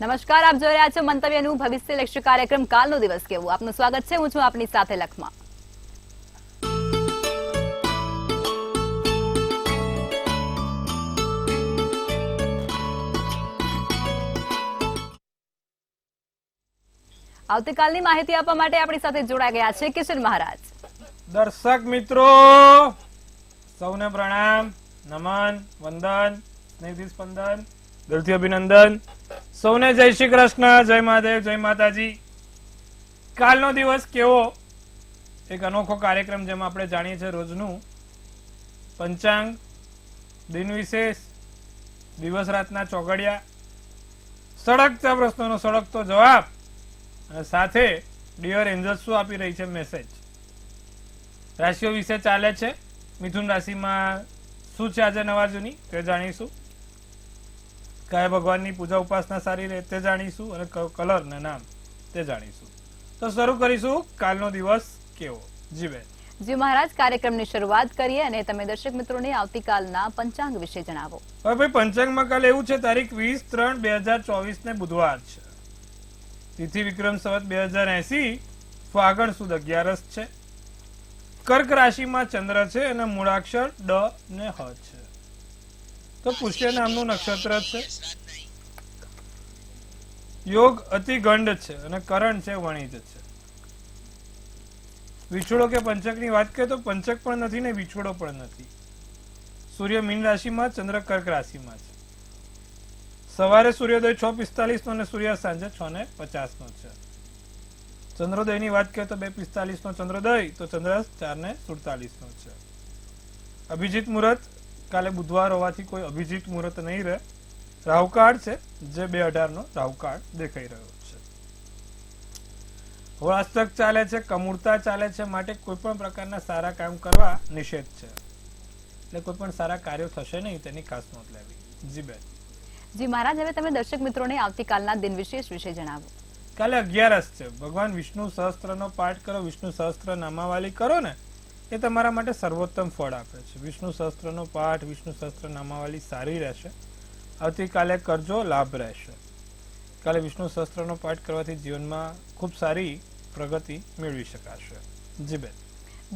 નમસ્કાર, આપ જોઈ રહ્યા છો મંતવ્યનું ભવિષ્ય લક્ષ્ય કાર્યક્રમ કાલનો દિવસ કેવો. આપનું સ્વાગત છે. હું છું આપની સાથે લખમાં. આવતીકાલની માહિતી આપવા માટે આપણી સાથે જોડાઈ ગયા છે કિશન મહારાજ. દર્શક મિત્રો સૌને પ્રણામ, નમન, વંદન, સ્નેહથી સ્પંદન, દિલથી અભિનંદન. સૌને જય શ્રી કૃષ્ણ, જય મહાદેવ, જય માતાજી. કાલનો દિવસ કેવો એક અનોખો કાર્યક્રમ જેમાં આપણે જાણીએ છીએ રોજનું પંચાંગ, દિન વિશેષ, દિવસ રાતના ચોઘડિયા, સળગતા પ્રશ્નોનો સળગતો જવાબ અને સાથે ડિયર એન્જલ્સ શું આપી રહી છે મેસેજ. રાશિઓ વિશે ચાલે છે. મિથુન રાશિમાં શું છે આજે નવા જૂની તે જાણીશું. કયા ભગવાનની પૂજા ઉપાસના સારી રહે તે જાણીશું અને કયો કલર ને નામ તે જાણીશું. તો શરૂ કરીશું કાલનો દિવસ કેવો. જી બેન. જી મહારાજ, કાર્યક્રમની શરૂઆત કરીએ અને તમે દર્શક મિત્રોને આવતીકાલના પંચાંગ વિશે જણાવો. હવે ભાઈ પંચાંગમાં કાલે એવું છે, તારીખ 20/3/2024 ને બુધવાર છે. તિથિ વિક્રમ સંવત 2080, ફાગણ સુદ 11 છે. કર્ક રાશિમાં ચંદ્ર છે અને મૂળાક્ષર ડ ને હ છે. તો પુષ્ય નામનું નક્ષત્ર છે. યોગ અતિ ગંડ છે અને કરણ છે વણિજ છે. વિછોડો કે પંચક ની વાત કરીએ તો પંચક પણ નથી ને વિછોડો પણ નથી. સૂર્ય મીન રાશિમાં, ચંદ્ર કર્ક રાશિમાં છે. સવારે સૂર્યોદય 6:45 નો અને સૂર્યાસ્ત સાંજે 6:50 નો છે. ચંદ્રોદય ની વાત કરીએ તો 2:45 નો ચંદ્રોદય, તો ચંદ્રાસ્ત 4:47 નો છે. અભિજીત મુહૂર્ત કાલે બુધવાર હોવાથી કોઈ અભિજીત મુહૂર્ત નહીં રહે. રાહુકાળ છે જે 2:18 નો રાહુકાળ દેખાઈ રહ્યો છે. હોળાષ્ટક ચાલે છે, કમૂરતા ચાલે છે, માટે કોઈ પણ પ્રકારના સારા કામ કરવા નિષેધ છે. એટલે કોઈ પણ સારા કાર્યો થશે નહીં તેની ખાસ નોંધ લેવી. જી બેન. જી મહારાજ, હવે તમે દર્શક મિત્રોને આવતીકાલના દિન વિશેષ વિશે જણાવો. કાલે 11 છે. ભગવાન વિષ્ણુ સહસ્ત્રનો પાઠ કરો, વિષ્ણુ સહસ્ત્ર નામાવલી કરો ને, એ તમારા માટે સર્વોત્તમ ફળ આપે છે. વિષ્ણુ સહસ્ત્રનો પાઠ, વિષ્ણુ સહસ્ત્ર નામાવલી સારી રહેશે. આવતીકાલે કરજો, લાભ રહેશે. કાલે વિષ્ણુ સહસ્ત્રનો પાઠ કરવાથી જીવનમાં ખૂબ સારી પ્રગતિ મેળવી શકાશે. જી બેન.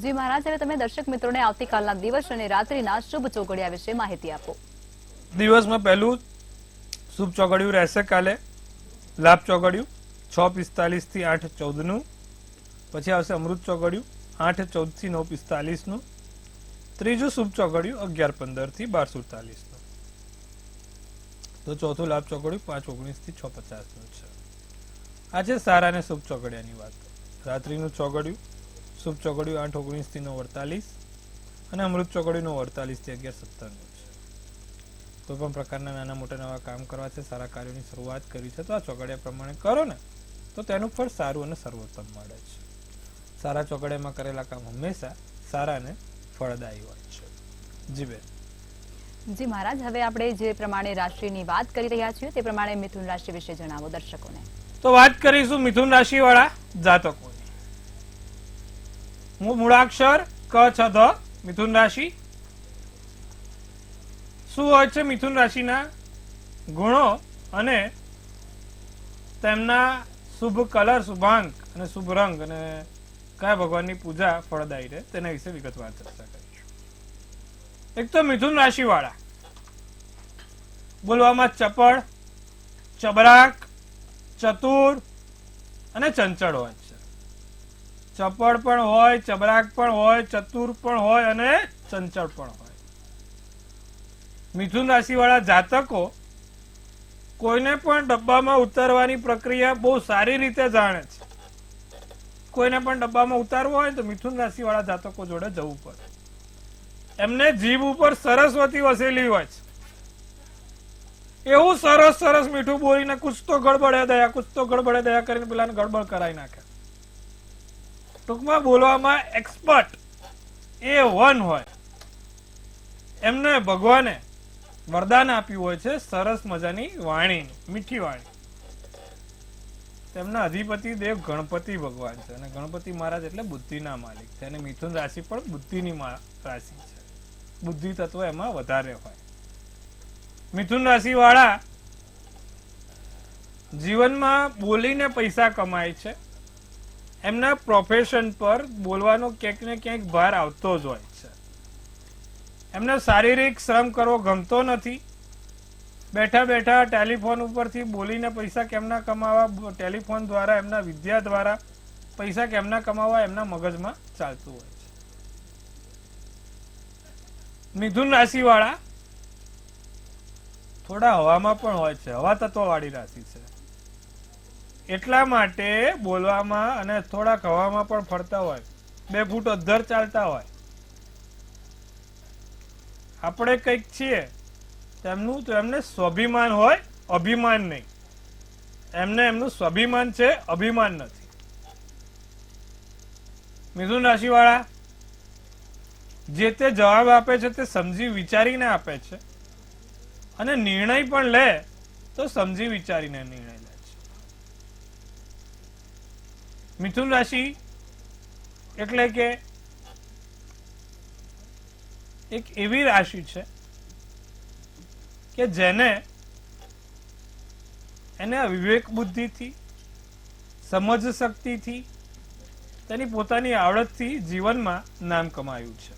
જી મહારાજ, હવે તમે દર્શક મિત્રોને આવતીકાલના દિવસ અને રાત્રિના શુભ ચોઘડિયા વિશે માહિતી આપો. દિવસમાં પહેલું શુભ ચોઘડિયું રહેશે કાલે લાભ ચોઘડિયું 6:45 થી 8:14 નું. પછી આવશે અમૃત ચોઘડિયું 8:14 થી 9:45 નું. ત્રીજું શુભ ચોઘડિયું 11:15 થી 12:47 નું. તો ચોથું લાભ ચોઘડિયું 5:19 થી 6:50 નું છે. આજે સારા અને શુભ ચોઘડિયાની વાત. રાત્રિનું ચોઘડિયું શુભ ચોઘડિયું 8:19 થી 9:48 અને અમૃત ચોઘડિયું 9:48 થી 11:17 નું છે. કોઈ પણ પ્રકારના નાના મોટા નવા કામ કરવા છે, સારા કાર્યોની શરૂઆત કરી છે, તો આ ચોઘડિયા પ્રમાણે કરો ને તો તેનું ફળ સારું અને સર્વોત્તમ મળે છે. સારા ચોઘડિયામાં કરેલા કામ હંમેશા સારા અને ફળદાયી હોય છે. જી બેન. જી મહારાજ, હવે આપણે જે પ્રમાણે રાશિની વાત કરી રહ્યા છીએ તે પ્રમાણે મિથુન રાશિ વિશે જણાવો દર્શકોને. તો વાત કરીશું મિથુન રાશિ વાળા જાતકોની. મૂળાક્ષર ક છ ધ. મિથુન રાશિ શું હોય છે? મિથુન રાશિના ગુણો અને તેમના શુભ કલર, શુભાંક અને શુભ રંગ અને કયા ભગવાનની પૂજા ફળદાયી રહે તેના વિશે વિગતવાર ચર્ચા કરીશું. એક તો મિથુન રાશિ વાળા બોલવામાં ચપળ, ચબરાક, ચતુર અને ચંચળ હોય છે. ચપળ પણ હોય, ચબરાક પણ હોય, ચતુર પણ હોય અને ચંચળ પણ હોય. મિથુન રાશિ વાળા જાતકો કોઈને પણ ડબ્બામાં ઉતારવાની પ્રક્રિયા બહુ સારી રીતે જાણે છે. કોઈને પણ ડબ્બામાં ઉતારવું હોય તો મિથુન રાશિ વાળા જાતકો જોડે જવું પડે. એમને જીભ ઉપર સરસ્વતી વસેલી હોય છે. એવું સરસ સરસ મીઠું બોલીને કુછ તો ગડબડે દયા, કુછ તો ગડબડે દયા કરીને પેલાને ગડબડ કરાવી નાખે. ટૂંકમાં બોલવામાં એક્સપર્ટ A1 હોય. એમને ભગવાને વરદાન આપ્યું હોય છે સરસ મજાની વાણી, મીઠી વાણી. તેમના અધિપતિ દેવ ગણપતિ ભગવાન છે અને ગણપતિ મહારાજ એટલે બુદ્ધિના માલિક છે. અને મિથુન રાશિ પણ બુદ્ધિની રાશિ છે. બુદ્ધિ તત્વ એમાં વધારે હોય. મિથુન રાશિ વાળા જીવનમાં બોલીને પૈસા કમાય છે. એમના પ્રોફેશન પર બોલવાનો ક્યાંક ને ક્યાંક ભાર આવતો જ હોય છે. એમને શારીરિક શ્રમ કરવો ગમતો નથી. બેઠા બેઠા ટેલિફોન ઉપરથી બોલીને પૈસા કેમના કમાવા, ટેલિફોન દ્વારા, એમના વિદ્યા દ્વારા પૈસા કેમના કમાવા એમના મગજમાં ચાલતું હોય છે. મિથુન રાશિ વાળા થોડા હવામાં પણ હોય છે, હવા તત્વ વાળી રાશિ છે. એટલા માટે બોલવામાં અને થોડાક હવામાં પણ ફરતા હોય, 2 ફૂટ અધ્ધર ચાલતા હોય. આપણે કંઈક છીએ તેમનું તો એમને સ્વાભિમાન હોય, અભિમાન નહીં. એમને એમનું સ્વાભિમાન છે, અભિમાન નથી. મિથુન રાશિ વાળા જે તે જવાબ આપે છે તે સમજી વિચારીને આપે છે અને નિર્ણય પણ લે તો સમજી વિચારીને નિર્ણય લે છે. મિથુન રાશિ એટલે કે એક એવી રાશિ છે કે જેને એને વિવેક બુદ્ધિથી, સમજ શક્તિથી, તેની પોતાની આવડતથી જીવનમાં નામ કમાયું છે.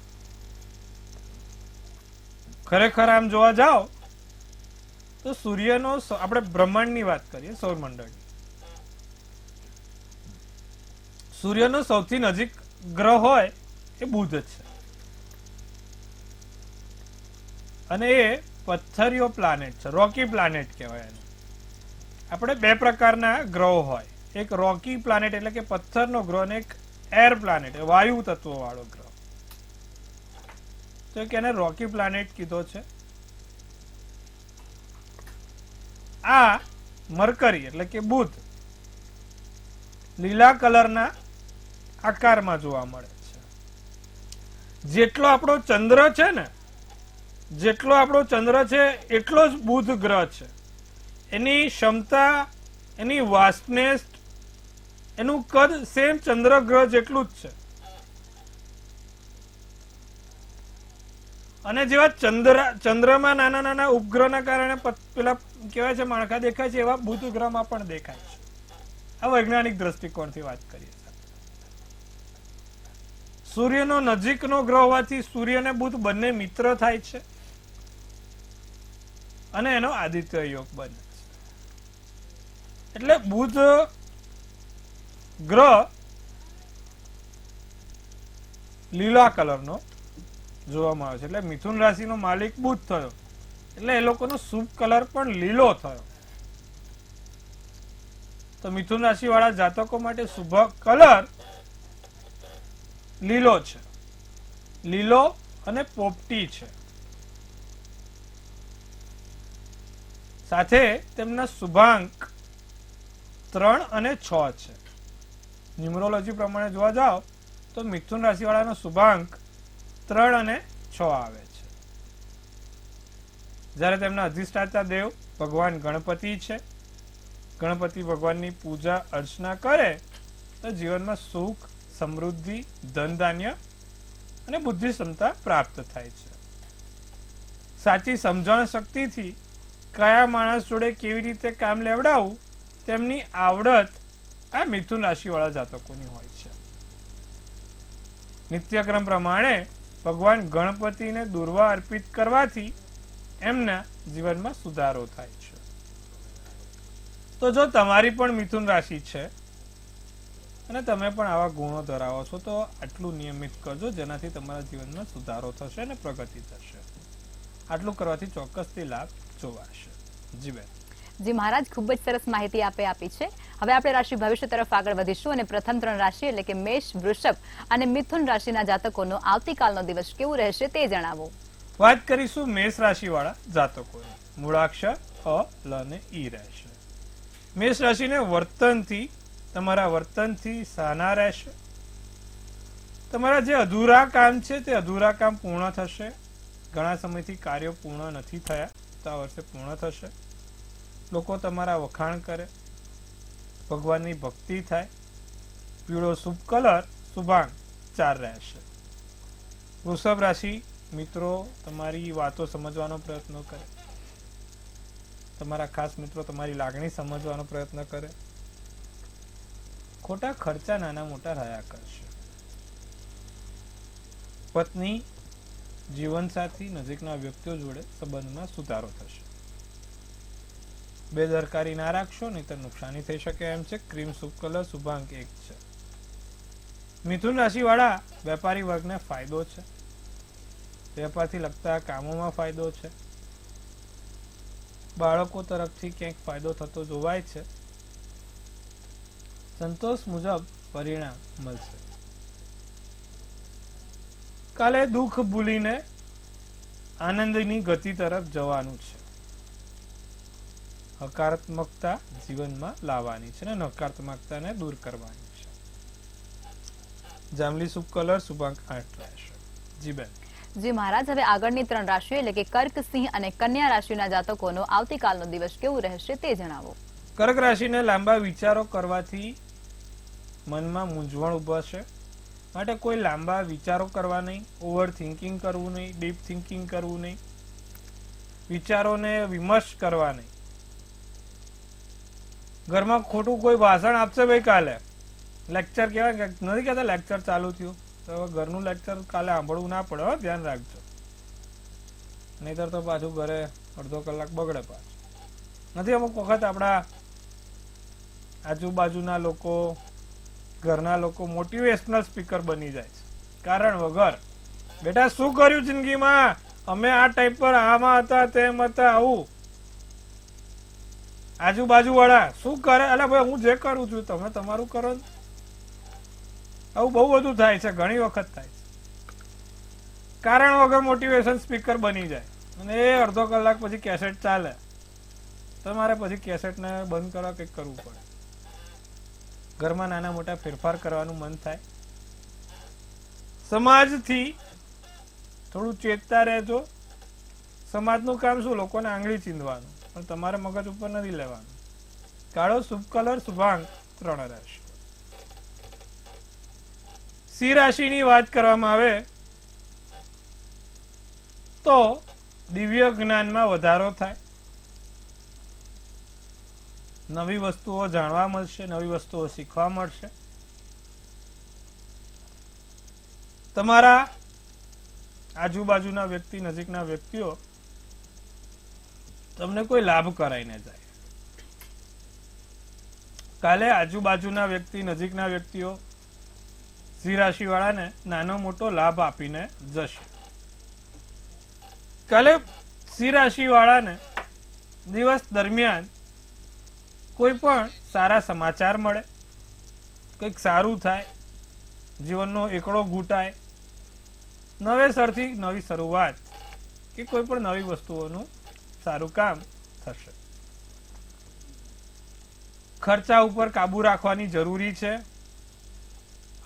ખરેખર આમ જોવા જાઓ તો સૂર્યનો, આપણે બ્રહ્માંડની વાત કરીએ, સૌરમંડળની, સૂર્યનો સૌથી નજીક ગ્રહ હોય એ બુધ છે. અને એ પથ્થરિયો પ્લાનેટ છે, રોકી પ્લાનેટ કહેવાય એને. આપણે 2 પ્રકારના ગ્રહો હોય, એક રોકી પ્લાનેટ એટલે કે પથ્થરનો ગ્રહ અને એક એર પ્લાનેટ, વાયુ તત્વ વાળો ગ્રહ. તો એને રોકી પ્લાનેટ કીધો છે. આ મરકરી એટલે કે બુધ લીલા કલરના આકારમાં જોવા મળે છે. જેટલો આપણો ચંદ્ર છે ને, જેટલો આપણો ચંદ્ર છે એટલો જ બુધ ગ્રહ છે. એની ક્ષમતા, એની વાસ્ટનેસ, એનું કદ સેમ ચંદ્ર ગ્રહ જેટલું જ છે. અને જેવા ચંદ્રમાં નાના નાના ઉપગ્રહના કારણે પેલા કહેવાય છે માળખા દેખાય છે, એવા બુધ ગ્રહમાં પણ દેખાય છે. આ વૈજ્ઞાનિક દ્રષ્ટિકોણથી વાત કરીએ. સૂર્યનો નજીકનો ગ્રહ હોવાથી સૂર્ય અને બુધ બંને મિત્ર થાય છે અને એનો આદિત્ય યોગ બને છે. એટલે બુધ ગ્રહ લીલા કલરનો જોવામાં આવે છે. એટલે મિથુન રાશિનો માલિક બુધ થયો એટલે એ લોકોનો શુભ કલર પણ લીલો થયો. તો મિથુન રાશિ વાળા જાતકો માટે શુભ કલર લીલો છે, લીલો અને પોપટી છે. સાથે તેમના શુભાંક 3 અને 6 છે. ન્યુમરોલોજી પ્રમાણે જોવા જાઓ તો મિથુન રાશિ વાળાનો શુભાંક 3 અને 6 આવે છે. જ્યારે તેમના અધિષ્ઠાતા દેવ ભગવાન ગણપતિ છે. ગણપતિ ભગવાનની પૂજા અર્ચના કરે તો જીવનમાં સુખ, સમૃદ્ધિ, ધન ધાન્ય અને બુદ્ધિ ક્ષમતા પ્રાપ્ત થાય છે. સાચી સમજણ શક્તિથી કયા માણસ જોડે કેવી રીતે કામ લેવડાવવું તેમની આવડત આ મિથુન રાશિ વાળા જાતકોની હોય છે. નિત્યક્રમ પ્રમાણે ભગવાન ગણપતિને દુર્વા અર્પિત કરવાથી એમના જીવનમાં સુધારો થાય છે. તો જો તમારી પણ મિથુન રાશિ છે અને તમે પણ આવા ગુણો ધરાવો છો તો આટલું નિયમિત કરજો, જેનાથી તમારા જીવનમાં સુધારો થશે અને પ્રગતિ થશે. આટલું કરવાથી ચોક્કસથી લાભ જોવાશે. જી બેન. જી મહારાજ, ખૂબ જ સરસ માહિતી આપી છે. હવે આપણે રાશિ ભવિષ્ય તરફ આગળ વધીશું અને પ્રથમ 3 રાશિ એટલે કે મેષ, વૃષભ અને મિથુન રાશિના જાતકોનો આવતીકાલનો દિવસ કેવું રહેશે તે જણાવો. વાત કરીશું મેષ રાશિ વાળા જાતકોની. મૂળાક્ષર અ, લ અને ઈ રહેશે. મેષ રાશિને વર્તનથી, તમારા વર્તનથી સાના રહેશે. તમારા જે અધૂરા કામ છે તે અધૂરા કામ પૂર્ણ થશે. ઘણા સમયથી કાર્યો પૂર્ણ નથી થયા તો આ વર્ષે પૂર્ણ થશે. લોકો તમારા વખાણ કરે, ભગવાનની ભક્તિ થાય. પીળો શુભ કલર શુભાંક 4 રહેશે. વૃષભ રાશિ મિત્રો તમારી વાતો સમજવાનો પ્રયત્ન કરે. તમારા ખાસ મિત્રો તમારી લાગણી સમજવાનો પ્રયત્ન કરે. ખોટા ખર્ચા નાના મોટા રહ્યા કરશે. પત્ની, જીવનસાથી, નજીકના વ્યક્તિઓ જોડે સંબંધમાં સુધારો થશે. બેદરકારી ના રાખશો નહીં તો નુકસાની થઈ શકે એમ છે. ક્રીમ શુભ કલર, શુભાંક 1 છે. મિથુન રાશિ વાળા વેપારી વર્ગને ફાયદો છે. વેપારથી લગતા કામોમાં ફાયદો છે. બાળકો તરફથી ક્યાંક ફાયદો થતો જોવાય છે. સંતોષ મુજબ પરિણામ મળશે. કાલે દુઃખ ભૂલીને આનંદની ગતિ તરફ જવાનું છે. હકારાત્મકતા જીવનમાં લાવવાની છે અને નકારાત્મકતાને દૂર કરવાની છે. જાંબલી શુભ કલર, શુભાંક 8 રહેશે. જી બેન. જી મહારાજ, હવે આગળની 3 રાશિઓ એટલે કે કર્ક, સિંહ અને કન્યા રાશિના જાતકોનો આવતીકાલનો દિવસ કેવું રહેશે તે જણાવો. કર્ક રાશિને લાંબા વિચારો કરવાથી મનમાં મૂંઝવણ ઉભરશે. માટે કોઈ લાંબા વિચારો કરવા નહીં, ઓવર થિંકિંગ કરવું નહીં, ડીપ થિંકિંગ કરવું નહીં, વિચારોને વિમર્શ કરવા નહીં. ઘરમાં ખોટું કોઈ ભાષણ આપશે ભાઈ કાલે, લેક્ચર કહેવાય કે નથી કહેતા લેક્ચર ચાલુ થયું, તો ઘરનું લેક્ચર કાલે સાંભળવું ના પડે. ધ્યાન રાખજો, નહીતર તો પાછું ઘરે અડધો કલાક બગડે પાછું. નથી અમુક વખત આપણા આજુબાજુના લોકો, ઘરના લોકો મોટિવેશનલ સ્પીકર બની જાય છે કારણ વગર. બેટા શું કર્યું જિંદગીમાં, અમે આ ટાઈપ પર આમાં હતા, તેમ હતા, આવું. આજુબાજુ વાળા શું કરે, એટલે ભાઈ હું જે કરું છું તમે તમારું કરો. આવું બહુ બધું થાય છે, ઘણી વખત થાય છે. કારણ વગર મોટિવેશન સ્પીકર બની જાય અને એ અડધો કલાક પછી કેસેટ ચાલે. તમારે પછી કેસેટને બંધ કરવા કંઈક કરવું પડે. ઘરમાં નાના મોટા ફેરફાર કરવાનું મન થાય. સમાજથી થોડું ચેતતા રહેજો. સમાજનું કામ શું, લોકોને આંગળી ચીંધવાનું, પણ તમારે મગજ ઉપર નથી લેવાનું. કાળો શુભ કલર, શુભાંક 3 રહેશે. સિંહ રાશિની વાત કરવામાં આવે તો દિવ્ય જ્ઞાનમાં વધારો થાય. નવી વસ્તુઓ જાણવા મળશે, નવી વસ્તુઓ શીખવા મળશે. તમારા આજુબાજુના વ્યક્તિ, નજીકના વ્યક્તિઓ તમને કોઈ લાભ કરાઈને જાય. કાલે આજુબાજુના વ્યક્તિ, નજીકના વ્યક્તિઓ સિંહ રાશિ વાળાને નાનો મોટો લાભ આપીને જશે. કાલે સિંહ રાશિ વાળાને દિવસ દરમિયાન કોઈ પણ સારા સમાચાર મળે, કંઈક સારું થાય, જીવનનો એકડો ઘૂંટાય, નવેસરથી નવી શરૂઆત કે કોઈ પણ નવી વસ્તુઓનું સારું કામ થશે. ખર્ચા ઉપર કાબુ રાખવાની જરૂરી છે.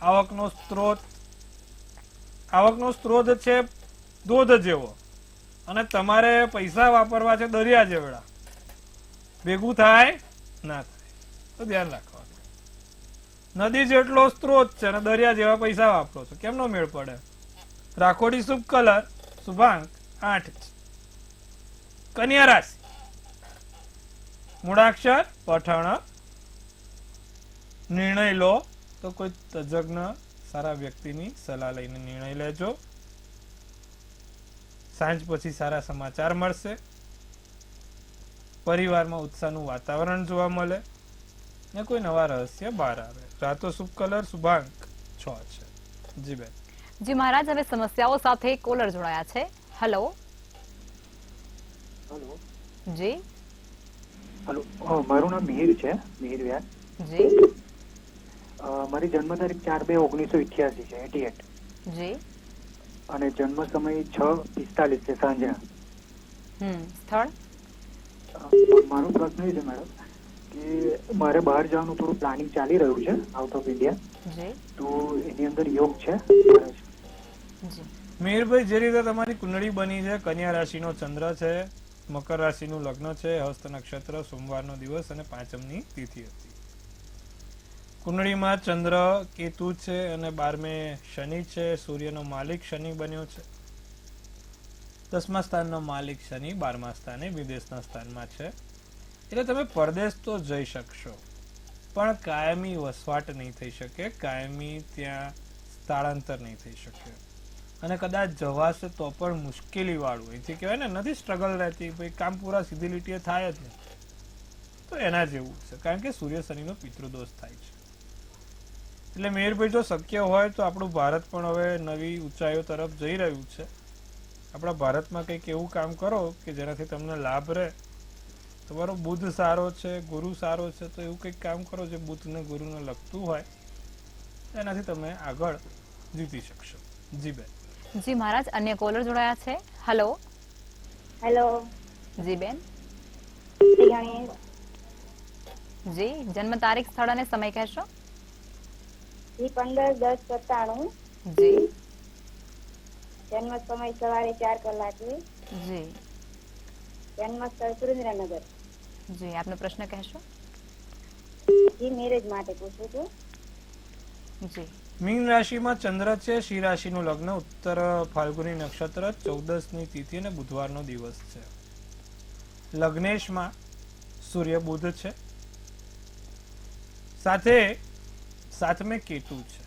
આવકનો સ્ત્રોત છે ધોધ જેવો અને તમારે પૈસા વાપરવા છે દરિયા જેવડા. ભેગું થાય ના થાય તો ધ્યાન રાખવાનું. નદી જેટલો સ્ત્રોત છે અને દરિયા જેવા પૈસા વાપરો છો, કેમનો મેળ પડે? રાખોડી શુભ કલર, શુભાંક 8 છે. કન્યા રાશિ, મૂળાક્ષર પઠણ. નિર્ણય લો તો કોઈ તજજ્ઞ સારા વ્યક્તિની સલાહ લઈને નિર્ણય લેજો. સાંજ પછી સારા સમાચાર મળશે. પરિવારમાં ઉત્સાહનું વાતાવરણ જોવા મળે ને કોઈ નવા રહસ્ય બહાર આવે. રાતો શુભ કલર, શુભાંક 6 છે. જી બેન. જી મહારાજ, હવે સમસ્યાઓ સાથે કોલર જોડાયા છે. હેલો. હેલો. જી. હેલો, મારું નામ મિહિર છે, મિહિર વ્યાસ. જી. મારી જન્મ તારીખ 4/2/1988 છે, 88. જી. અને જન્મ સમય 6:45 છે સાંજના. સ્થળ? મારો પ્રશ્ન એ છે મેડમ કે મારે બહાર જવાનું થોડું પ્લાનિંગ ચાલી રહ્યું છે, આઉટ ઓફ ઇન્ડિયા. જી. તો એની અંદર યોગ છે? જી. મિહિરભાઈ, જે રીતે તમારી કુંડળી બની છે, કન્યા રાશિનો ચંદ્ર છે, મકર રાશિનું લગ્ન છે, હસ્ત નક્ષત્ર, સોમવારનો દિવસ અને 5મની તિથિ હતી. કુંડળીમાં ચંદ્ર, કેતુ છે અને 12મે શનિ છે. સૂર્યનો માલિક શનિ બન્યો છે. 10મા સ્થાનનો માલિક શનિ 12મા સ્થાને વિદેશના સ્થાનમાં છે, એટલે તમે પરદેશ તો જઈ શકશો, પણ કાયમી વસવાટ નહીં થઈ શકે, કાયમી ત્યાં સ્થળાંતર નહીં થઈ શકે, અને કદાચ જવાશે તો પણ મુશ્કેલી વાળું, અહીંથી કહેવાય ને નથી સ્ટ્રગલ રહેતી, ભાઈ કામ પૂરા સીધી લીટીએ થાય જ નહીં, તો એના જેવું છે, કારણ કે સૂર્ય શનિનો પિતૃદોષ થાય છે. એટલે મેયરભાઈ જો શક્ય હોય તો આપણું ભારત પણ હવે નવી ઊંચાઈઓ તરફ જઈ રહ્યું છે. આપણા ભારતમાં કંઈક એવું કામ કરો કે જેનાથી તમને લાભ રહે. તમારો બુધ સારો છે, ગુરુ સારો છે, તો એવું કંઈક કામ કરો જે બુધ ને ગુરુને લગતું હોય, એનાથી તમે આગળ જીતી શકશો. જી બેન. જી મહારાજ, અન્ય કોલર જોડાયા છે. હેલો. હેલો. જી બેન. ગણેશ. જી, જન્મ તારીખ, સ્થળ અને સમય કહેશો? જી 15/10/97. જી. જન્મ સમય સવારે 4 કલાકે. જી. જન્મ સ્થળ સુરેન્દ્રનગર. જી, આપનો પ્રશ્ન કહેશો? જી મેરેજ માટે પૂછું છું. જી. મીન રાશિમાં ચંદ્ર છે, સિંહ રાશિનું લગ્ન, ઉત્તર ફાલ્ગુની નક્ષત્ર, 14ની તિથિ અને બુધવારનો દિવસ છે. લગ્નેશમાં સૂર્ય બુધ છે, સાથે સાતમે કેતુ છે.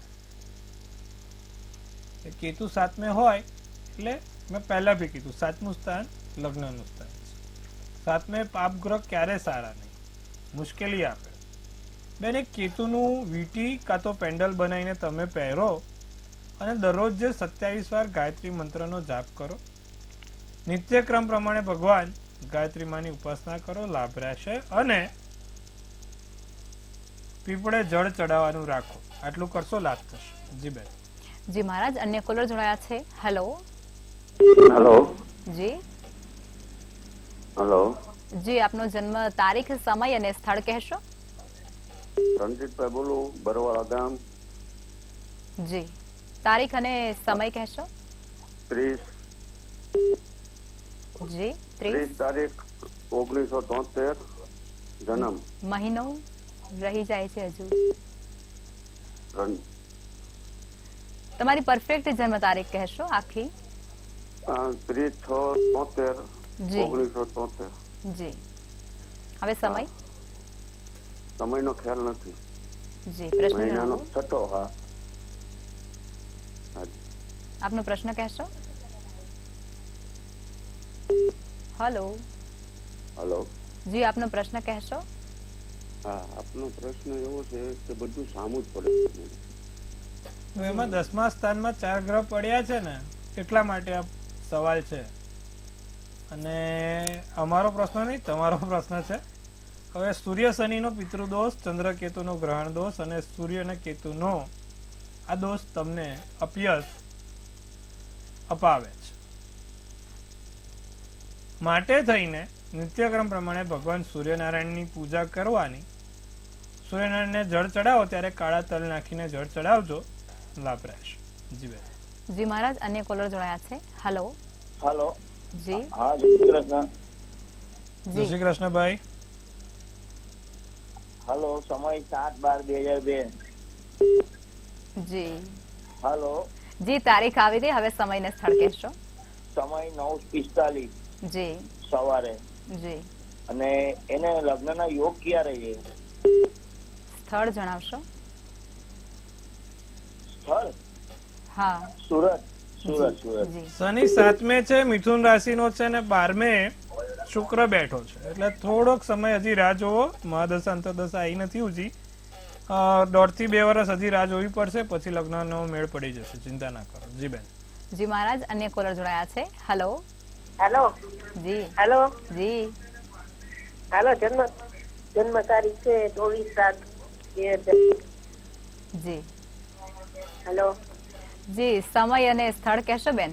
કેતુ સાતમે હોય એટલે મેં પહેલા બી કીધું, સાતમું સ્થાન લગ્નનું સ્થાન છે. સાતમે પાપ ગ્રહ ક્યારે સારા નહીં, મુશ્કેલી આપે. બેન, એક કેતુનું વીટી કાં તો પેન્ડલ બનાવીને તમે પહેરો અને દરરોજ જે 27 વાર ગાયત્રી મંત્રનો જાપ કરો, નિત્યક્રમ પ્રમાણે ભગવાન ગાયત્રી માની ઉપાસના કરો, લાભ રહેશે. અને પીપળે જળ ચડાવવાનું રાખો, આટલું કરશો, લાભ થશે. જી બેન. જી મહારાજ, અન્ય કોલર જોડાયા છે. હેલો. હેલો. જી. હેલો. જી, આપનો જન્મ તારીખ, સમય અને સ્થળ કહેશો? રણજીતભાઈ બોલું, બરવાળા ગામ. જી. તારીખ અને સમય કહેશો? 30 જી. 30 તારીખ 1973. જન્મ મહિનો રહી જાય છે હજુ. તમારી પરફેક્ટ જન્મ તારીખ કહેશો આખી? 30/6/73. જી. 1973. જી. હવે સમય? સમયનો ખ્યાલ નથી. જી. પ્રશ્ન મહિનાનો જણાવો. છઠ્ઠો. હા. આપનો પ્રશ્ન કહેશો? હેલો. હેલો. જી, આપનો પ્રશ્ન કહેશો? હા, આપનો પ્રશ્ન એવો છે કે બધું સામું જ પડે છે. તો એમાં 10મા સ્થાનમાં 4 ગ્રહ પડ્યા છે ને, એટલા માટે આ સવાલ છે. અને અમારો પ્રશ્ન નહીં, તમારો પ્રશ્ન છે. હવે સૂર્ય શનિનો પિતૃદોષ, ચંદ્ર કેતુનો ગ્રહણ દોષ અને સૂર્ય અને કેતુનો આ દોષ તમને અપયશ અપાવે છે. માટે થઈને નિત્યક્રમ પ્રમાણે ભગવાન સૂર્યનારાયણની પૂજા કરવાની. સૂર્યનારાયણને જળ ચડાવો ત્યારે કાળા તલ નાખીને જળ ચડાવજો, લાભ રહેશે. જી બેન. જી મહારાજ, અન્ય કોલર જોડાયા છે. હેલો. હેલો. જી. હા, જય શ્રી કૃષ્ણ. જય જી. શ્રી કૃષ્ણભાઈ. હેલો. સમય 7/12/2002. જી. હેલો. જી, તારીખ આવી ગઈ, હવે સમય ને સ્થળ કહેશો? સમય 9:45 જી. સવારે. જી. અને એને લગ્નના યોગ ક્યારે છે? સ્થળ જણાવશો? સ્થળ હા. સુરત. સુરત. જી. સુરત. જી. શનિ 7મે છે, મિથુન રાશિનો છે, અને 12મે શુક્ર બેઠો છે, એટલે થોડોક સમય હજી રાહ જોવો. મહાદશા અંતરદશા આવી નથી હજી, 1.5 થી 2 વર્ષ હજી રાહ જોવી પડશે, પછી લગ્નનો મેળ પડી જશે, ચિંતા ના કરો. જી બેન. જી મહારાજ, અન્ય કોલર જોડાયા છે. હેલો. હેલો. જી. હેલો. જી. હેલો. જન્મ તારીખ છે 24/7/2000. જી. હેલો. જી, સમય અને સ્થળ કહેશો બેન?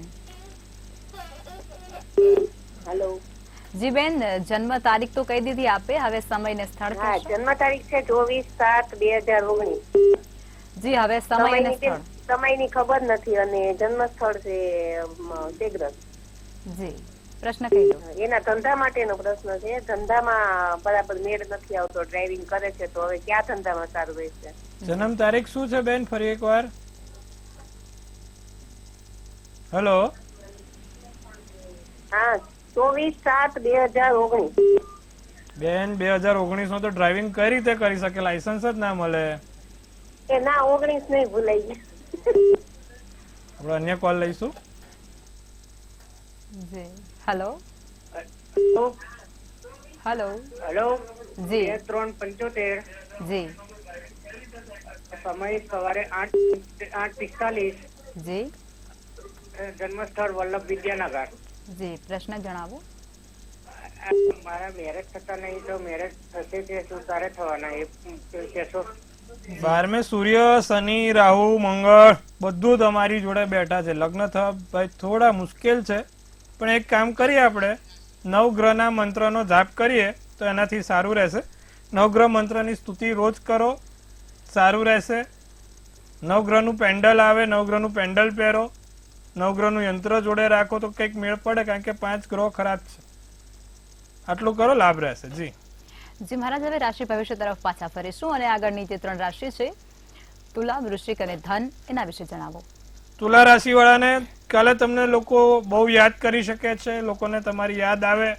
હેલો. જી બેન, જન્મ તારીખ તો કહી દીધી આપે, હવે સમય ને સ્થળ હા, કહેશો? જન્મ તારીખ છે 24/7/2019. જી, હવે સમય અને સ્થળ? સમયની ખબર નથી અને જન્મ સ્થળ છે શેગ્રસ. જી. પ્રશ્ન કહી દો. એના ધંધા માટેનો પ્રશ્ન છે. ધંધામાં બરાબર મેળ નથી આવતો, ડ્રાઇવિંગ કરે છે, તો હવે ક્યાં ધંધામાં સારું રહેશે? જન્મ તારીખ શું છે બેન, ફરી એકવાર? હેલો. હા 24/7/2019. બેન 2019 માં તો ડ્રાઇવિંગ કઈ રીતે કરી શકે? લાયસન્સ જ ના મળે. એ ના 19 નહીં, ભૂલાઈ ગયું. આપણે અન્ય કોલ લઈશું. જી હેલો હેલો હેલો જી 2375 જી સમય સવારે 8:45 જી જન્મસ્થળ વલ્લભ વિદ્યાનગર. જી પ્રશ્ન જણાવો. મારા મેરેજ થતા નહીં તો મેરેજ થશે કે શું તારે થવાના એ કહેશો? 12મે સૂર્ય, શનિ, રાહુ, મંગળ બધું તમારી જોડે બેઠા છે. લગ્ન થવા ભાઈ થોડા મુશ્કેલ છે, પણ એક કામ કરીએ, આપણે નવગ્રહના મંત્રનો જાપ કરીએ તો એનાથી સારું રહેશે. નવગ્રહ મંત્રની સ્તુતિ રોજ કરો, સારું રહેશે. નવગ્રહનું પેન્ડલ આવે, નવગ્રહનું પેન્ડલ પહેરો, નવગ્રહનું યંત્ર જોડે રાખો તો કંઈક મેળ પડે, કારણ કે 5 ગ્રહ ખરાબ છે. આટલું કરો, લાભ રહેશે. જી જી મહારાજ, હવે રાશિ ભવિષ્ય તરફ પાછા ફરીશું અને આગળની જે 3 રાશિ છે તુલા, વૃશ્ચિક અને ધન, એના વિશે જણાવો. તુલા રાશિ વાળાને કાલે તમને લોકો બહુ યાદ કરી શકે છે, લોકોને તમારી યાદ આવે.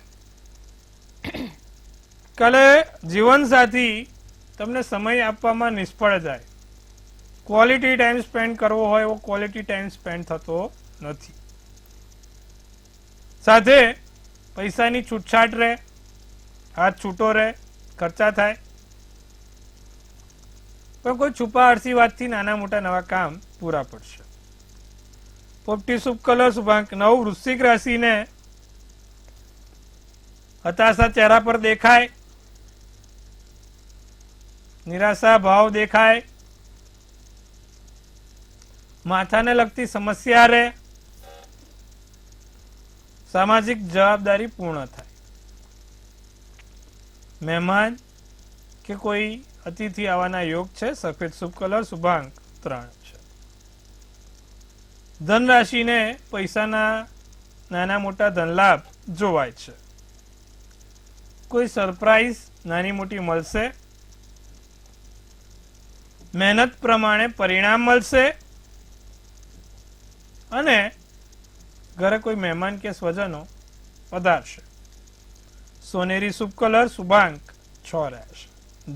કાલે જીવનસાથી તમને સમય આપવામાં નિષ્ફળ જાય. ક્વોલિટી ટાઈમ સ્પેન્ડ કરવો હોય એવો ક્વોલિટી ટાઈમ સ્પેન્ડ થતો નથી. સાથે પૈસાની છૂટછાટ રહે, હાથ છૂટો રહે, ખર્ચા થાય. પણ કોઈ છુપા અરસી વાતથી નાના મોટા નવા કામ પૂરા પડશે. પોપટી શુભ કલર શુભાંક 9. વૃશ્ચિક રાશિને હતાશા ચહેરા પર દેખાય, નિરાશા ભાવ દેખાય, માથાને લગતી સમસ્યા રહે, સામાજિક જવાબદારી પૂર્ણ થાય. મહેમાન કે કોઈ અતિથિ આવવાના યોગ છે. સફેદ શુભ કલર શુભાંક 3 છે. ધન રાશિને પૈસાના નાના મોટા ધન લાભ જોવાય છે. કોઈ સરપ્રાઈઝ નાની મોટી મળશે. મહેનત પ્રમાણે પરિણામ મળશે અને ઘરે કોઈ મહેમાન કે સ્વજનો પધારશે. સોનેરી શુભ કલર શુભાંક 6 રહેશે.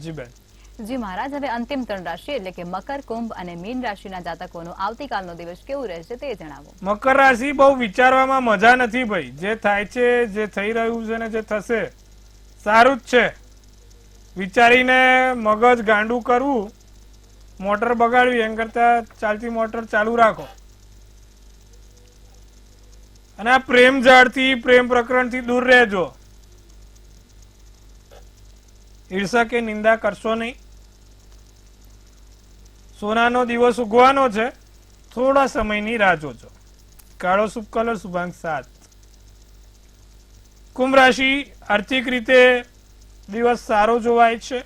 જી બેન. જી મહારાજ, હવે અંતિમ 3 રાશિ એટલે કે મકર, કુંભ અને મીન રાશિના જાતકોનો આવતીકાલનો દિવસ કેવું રહેશે તે જણાવો. મકર રાશિ બહુ વિચારવામાં મજા નથી ભાઈ. જે થાય છે, જે થઈ રહ્યું છે ને જે થશે સારું જ છે. વિચારીને મગજ ગાંડું કરવું, મોટર બગાડવી એમ કરતા ચાલતી મોટર ચાલુ રાખો. અને આ પ્રેમ જાળથી, પ્રેમ પ્રકરણથી દૂર રહેજો. ઈર્ષા કે નિંદા કરશો નહીં. સોનાનો દિવસ ઉગવાનો છે, થોડા સમયની રાહ જોજો. કાળો શુભ કલર શુભાંક 7. કુંભ રાશિ આર્થિક રીતે દિવસ સારો જોવાય છે.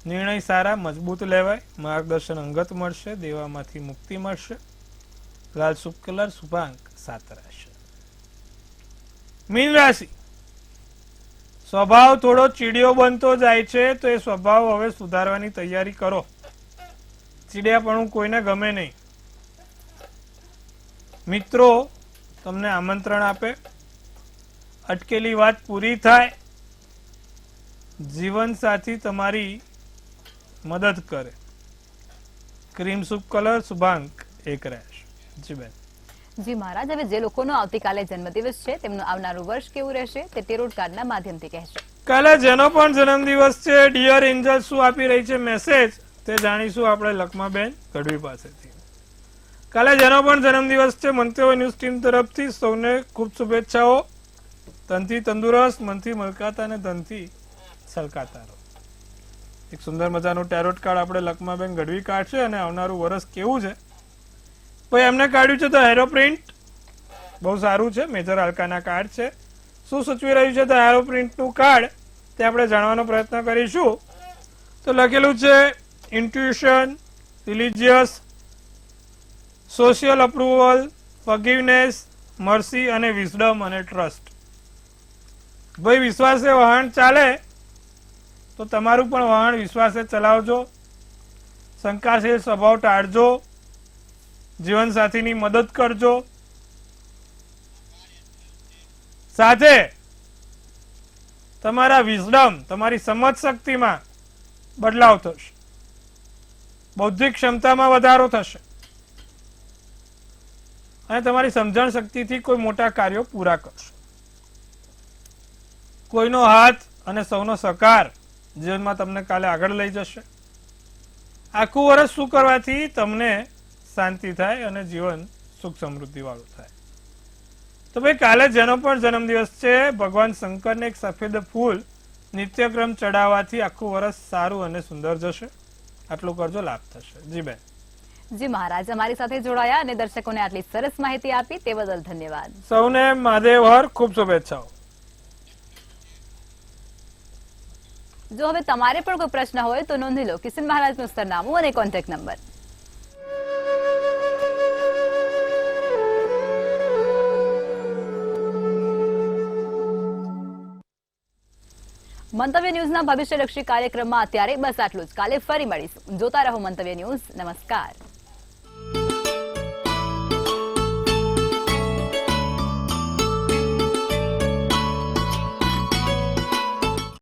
નિર્ણય સારા મજબૂત લેવાય. માર્ગદર્શન અંગત મળશે. દેવામાંથી મુક્તિ મળશે. લાલ શુભ કલર શુભાંક 7 રહેશે. મીન રાશિ સ્વભાવ થોડો ચીડિયો બનતો જાય છે, તો એ સ્વભાવ હવે સુધારવાની તૈયારી કરો. ચીડિયાપણું કોઈને ગમે નહીં. મિત્રો તમને આમંત્રણ આપે, અટકેલી વાત પૂરી થાય, જીવન સાથી તમારી મદદ કરે. ક્રીમ શુભ કલર શુભાંક 1 રહેશે. જી બેન. જી મહારાજ, હવે જે લોકોનો આવતીકાલે જન્મદિવસ છે તેમનું આવનારું વર્ષ કેવું રહેશે તે ટેરોટ કાર્ડના માધ્યમથી કહેશે. કાલે જેનો પણ જન્મદિવસ છે, ડિયર એન્જલ શું આપી રહી છે મેસેજ તે જાણીશું આપણે લખમાબેન ગઢવી પાસેથી. કાલે જેનો પણ જન્મદિવસ છે, મંતવ્ય ન્યૂઝ ટીમ તરફથી સૌને ખૂબ શુભેચ્છાઓ. તનથી તંદુરસ્ત, મનથી મલકાતા અને ધનથી છલકાતા રહો. એક સુંદર મજાનું ટેરોટ કાર્ડ આપણે લખમાબેન ગઢવી કાઢશે અને આવનારું વર્ષ કેવું છે ભાઈ એમને કાઢ્યું છે. તો એરોપ્રિન્ટ બહુ સારું છે, મેજર હલકાના કાર્ડ છે. શું સૂચવી રહ્યું છે તો એરોપ્રિન્ટનું કાર્ડ તે આપણે જાણવાનો પ્રયત્ન કરીશું. તો લખેલું છે intuition, religious, social approval, ફોરગિવનેસ, Mersey અને વિઝડમ અને ટ્રસ્ટ. ભાઈ વિશ્વાસે વહાણ ચાલે તો તમારું પણ વહાણ વિશ્વાસે ચલાવજો. શંકાશીલ સ્વભાવ ટાળજો. જીવનસાથીની મદદ કરજો. સાથે તમારા વિઝડમ, તમારી સમજ શક્તિમાં બદલાવ થશે, બૌદ્ધિક ક્ષમતામાં વધારો થશે અને તમારી સમજણ શક્તિથી કોઈ મોટા કાર્યો પૂરા કરશો. કોઈનો હાથ અને સૌનો સહકાર જીવનમાં તમને કાલે આગળ લઈ જશે. આખું વર્ષ શું કરવાથી તમને શાંતિ થાય અને જીવન સુખ સમૃદ્ધિ વાળું થાય. તો ભાઈ કાલે જેનો પણ જન્મદિવસ છે, ભગવાન શંકરને એક સફેદ ફૂલ નિત્યક્રમ ચડાવવાથી આખું વર્ષ સારું અને સુંદર જશે. આટલું કરજો, લાભ થશે. જી બેન. જી મહારાજ, અમારી સાથે જોડાયા અને દર્શકોને આટલી સરસ માહિતી આપી તે બદલ ધન્યવાદ. સૌને મહાદેવ હર ખૂબ શુભેચ્છાઓ. જો હવે તમારે પણ કોઈ પ્રશ્ન હોય તો નોંધી લો કિશન મહારાજનું સરનામું અને કોન્ટેક્ટ નંબર. મંતવ્ય ન્યૂઝના ભવિષ્યલક્ષી કાર્યક્રમમાં અત્યારે બસ આટલું જ. કાલે ફરી મળીશું. જોતા રહો મંતવ્ય ન્યૂઝ. નમસ્કાર.